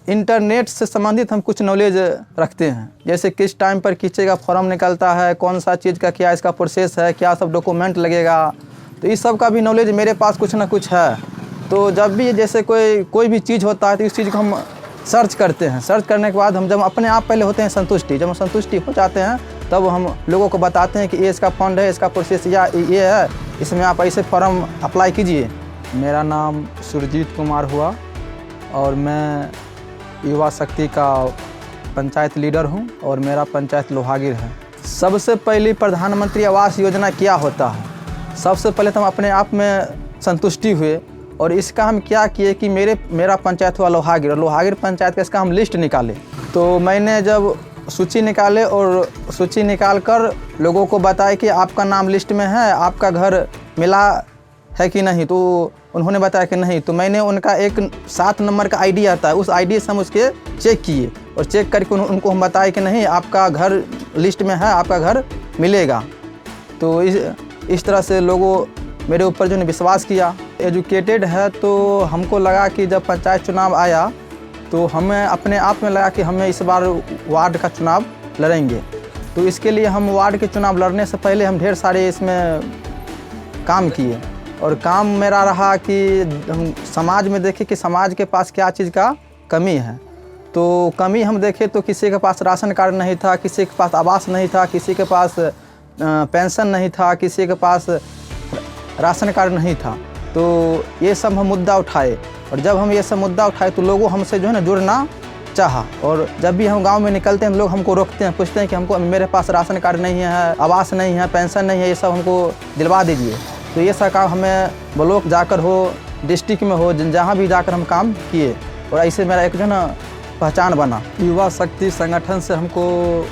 Internet से संबंधित हम कुछ नॉलेज रखते हैं, जैसे किस टाइम पर किसी का फॉर्म निकलता है, कौन सा चीज़ का क्या इसका प्रोसेस है, क्या सब डॉक्यूमेंट लगेगा, तो इस सब का भी नॉलेज मेरे पास कुछ ना कुछ है। तो जब भी जैसे कोई भी चीज़ होता है तो इस चीज़ को हम सर्च करते हैं। सर्च करने के बाद हम जब अपने आप पहले होते हैं संतुष्टि, जब हम संतुष्टि हो जाते हैं तब हम लोगों को बताते हैं कि ये इसका फंड है, इसका प्रोसेस या ये है, इसमें आप ऐसे फॉर्म अप्लाई कीजिए। मेरा नाम सुरजीत कुमार हुआ और मैं युवा शक्ति का पंचायत लीडर हूं और मेरा पंचायत लोहागिर है। सबसे पहले प्रधानमंत्री आवास योजना क्या होता है, सबसे पहले तो हम अपने आप में संतुष्टि हुए और इसका हम क्या किए कि मेरा पंचायत हुआ लोहागिर और लोहागिर पंचायत का इसका हम लिस्ट निकाले। तो मैंने जब सूची निकाले और सूची निकाल कर लोगों को बताया कि आपका नाम लिस्ट में है, आपका घर मिला है कि नहीं, तो उन्होंने बताया कि नहीं। तो मैंने उनका एक 7 नंबर का आईडी आता है, उस आईडी से हम उसके चेक किए और चेक करके उनको हम बताए कि नहीं आपका घर लिस्ट में है, आपका घर मिलेगा। तो इस तरह से लोगों मेरे ऊपर जो ने विश्वास किया। एजुकेटेड है तो हमको लगा कि जब पंचायत चुनाव आया तो हमें अपने आप में लगा कि हमें इस बार वार्ड का चुनाव लड़ेंगे। तो इसके लिए हम वार्ड के चुनाव लड़ने से पहले हम ढेर सारे इसमें काम किए और काम मेरा रहा कि हम समाज में देखें कि समाज के पास क्या चीज़ का कमी है। तो कमी हम देखें तो किसी के पास राशन कार्ड नहीं था, किसी के पास आवास नहीं था, किसी के पास पेंशन नहीं था, किसी के पास राशन कार्ड नहीं था। तो ये सब हम मुद्दा उठाए और जब हम ये सब मुद्दा उठाए तो लोगों हमसे जो है ना जुड़ना चाहा। और जब भी हम गांव में निकलते हैं लोग हमको रोकते हैं, पूछते हैं कि हमको मेरे पास राशन कार्ड नहीं है, आवास नहीं है, पेंशन नहीं है, ये सब हमको दिलवा दीजिए। तो ये सब काम हमें ब्लॉक जाकर हो, डिस्ट्रिक्ट में हो, जहाँ भी जाकर हम काम किए और ऐसे मेरा एक जो है ना पहचान बना। युवा शक्ति संगठन से हमको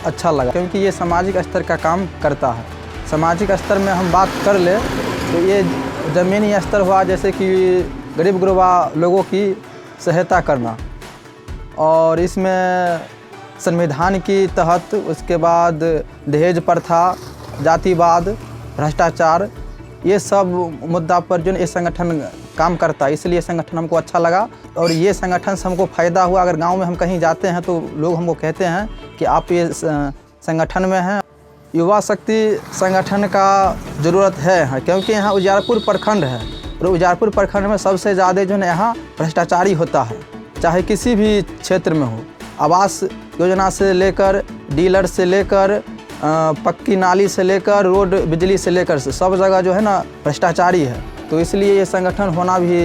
अच्छा लगा क्योंकि ये सामाजिक स्तर का काम करता है। सामाजिक स्तर में हम बात कर ले तो ये ज़मीनी स्तर हुआ, जैसे कि गरीब गुरबा लोगों की सहायता करना और इसमें संविधान की तहत, उसके बाद दहेज प्रथा, जातिवाद, भ्रष्टाचार, ये सब मुद्दा पर जो ये संगठन काम करता है, इसलिए संगठन हमको अच्छा लगा और ये संगठन से हमको फ़ायदा हुआ। अगर गांव में हम कहीं जाते हैं तो लोग हमको कहते हैं कि आप ये संगठन में हैं। युवा शक्ति संगठन का ज़रूरत है क्योंकि यहाँ उजियारपुर प्रखंड है और उजियारपुर प्रखंड में सबसे ज़्यादा जो है यहाँ भ्रष्टाचारी होता है, चाहे किसी भी क्षेत्र में हो। आवास योजना से लेकर, डीलर से लेकर, पक्की नाली से लेकर, रोड बिजली से लेकर सब जगह जो है ना भ्रष्टाचारी है। तो इसलिए ये संगठन होना भी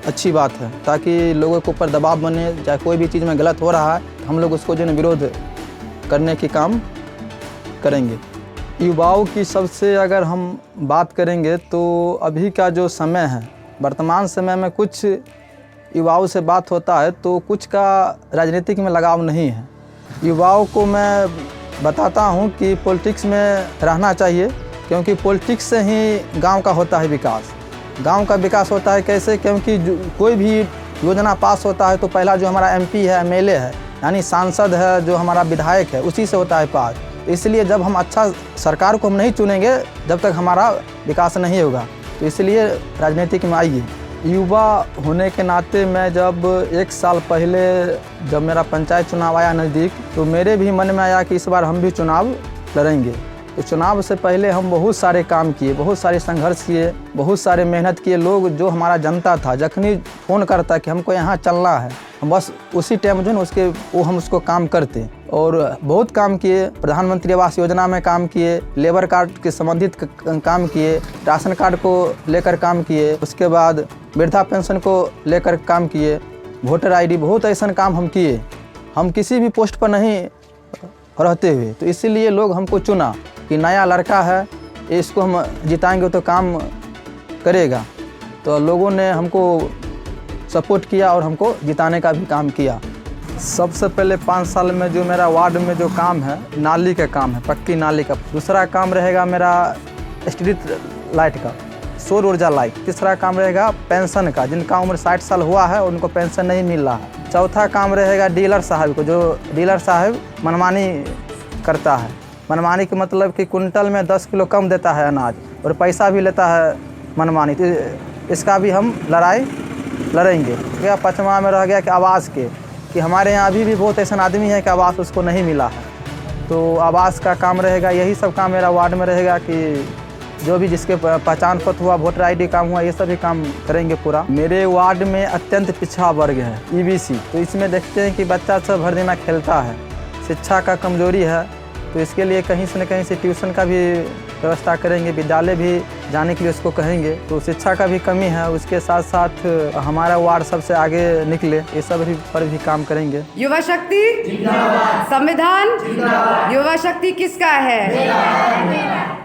अच्छी बात है ताकि लोगों के ऊपर दबाव बने, चाहे कोई भी चीज़ में गलत हो रहा है हम लोग उसको जो है विरोध करने के काम करेंगे। युवाओं की सबसे अगर हम बात करेंगे तो अभी का जो समय है, वर्तमान समय में कुछ युवाओं से बात होता है तो कुछ का राजनीतिक में लगाव नहीं है। युवाओं को मैं बताता हूं कि पॉलिटिक्स में रहना चाहिए क्योंकि पॉलिटिक्स से ही गांव का होता है विकास। गांव का विकास होता है कैसे, क्योंकि कोई भी योजना पास होता है तो पहला जो हमारा एमपी है, एमएलए है, यानी सांसद है, जो हमारा विधायक है, उसी से होता है पास। इसलिए जब हम अच्छा सरकार को हम नहीं चुनेंगे जब तक हमारा विकास नहीं होगा। तो इसलिए राजनीतिक में आइए। युवा होने के नाते मैं जब 1 साल पहले जब मेरा पंचायत चुनाव आया नज़दीक तो मेरे भी मन में आया कि इस बार हम भी चुनाव लड़ेंगे। तो चुनाव से पहले हम बहुत सारे काम किए, बहुत सारे संघर्ष किए, बहुत सारे मेहनत किए। लोग जो हमारा जनता था जखनी फ़ोन करता कि हमको यहाँ चलना है, हम बस उसी टाइम जो है हम उसको काम करते और बहुत काम किए। प्रधानमंत्री आवास योजना में काम किए, लेबर कार्ड के संबंधित काम किए, राशन कार्ड को लेकर काम किए, उसके बाद वृद्धा पेंशन को लेकर काम किए, वोटर आईडी, बहुत ऐसा काम हम किए। हम किसी भी पोस्ट पर नहीं रहते हुए, तो इसीलिए लोग हमको चुना कि नया लड़का है, इसको हम जिताएंगे तो काम करेगा। तो लोगों ने हमको सपोर्ट किया और हमको जिताने का भी काम किया। सबसे पहले 5 साल में जो मेरा वार्ड में जो काम है, नाली का काम है, पक्की नाली का। दूसरा काम रहेगा मेरा स्ट्रीट लाइट का, सौर ऊर्जा लाइट। तीसरा काम रहेगा पेंशन का, जिनका उम्र 60 साल हुआ है उनको पेंशन नहीं मिल रहा है। चौथा काम रहेगा डीलर साहब को, जो डीलर साहब मनमानी करता है। मनमानी के मतलब कि कुंटल में 10 किलो कम देता है अनाज और पैसा भी लेता है मनमानी। तो इसका भी हम लड़ाई लड़ेंगे। क्या 5वां में रह गया कि आवास के, कि हमारे यहाँ अभी भी बहुत ऐसा आदमी है कि आवास उसको नहीं मिला है। तो आवास का काम रहेगा, यही सब काम मेरा वार्ड में रहेगा कि जो भी जिसके पहचान पत्र हुआ, वोटर आईडी काम हुआ, ये सभी काम करेंगे पूरा। मेरे वार्ड में अत्यंत पिछड़ा वर्ग है, ईबीसी। तो इसमें देखते हैं कि बच्चा सब भर दिना खेलता है, शिक्षा का कमजोरी है। तो इसके लिए कहीं से न कहीं से ट्यूशन का भी व्यवस्था करेंगे, विद्यालय भी जाने के लिए उसको कहेंगे। तो शिक्षा का भी कमी है, उसके साथ साथ हमारा वार्ड सबसे आगे निकले, ये सब पर भी काम करेंगे। युवा शक्ति जिंदाबाद, संविधान जिंदाबाद। युवा शक्ति किसका है?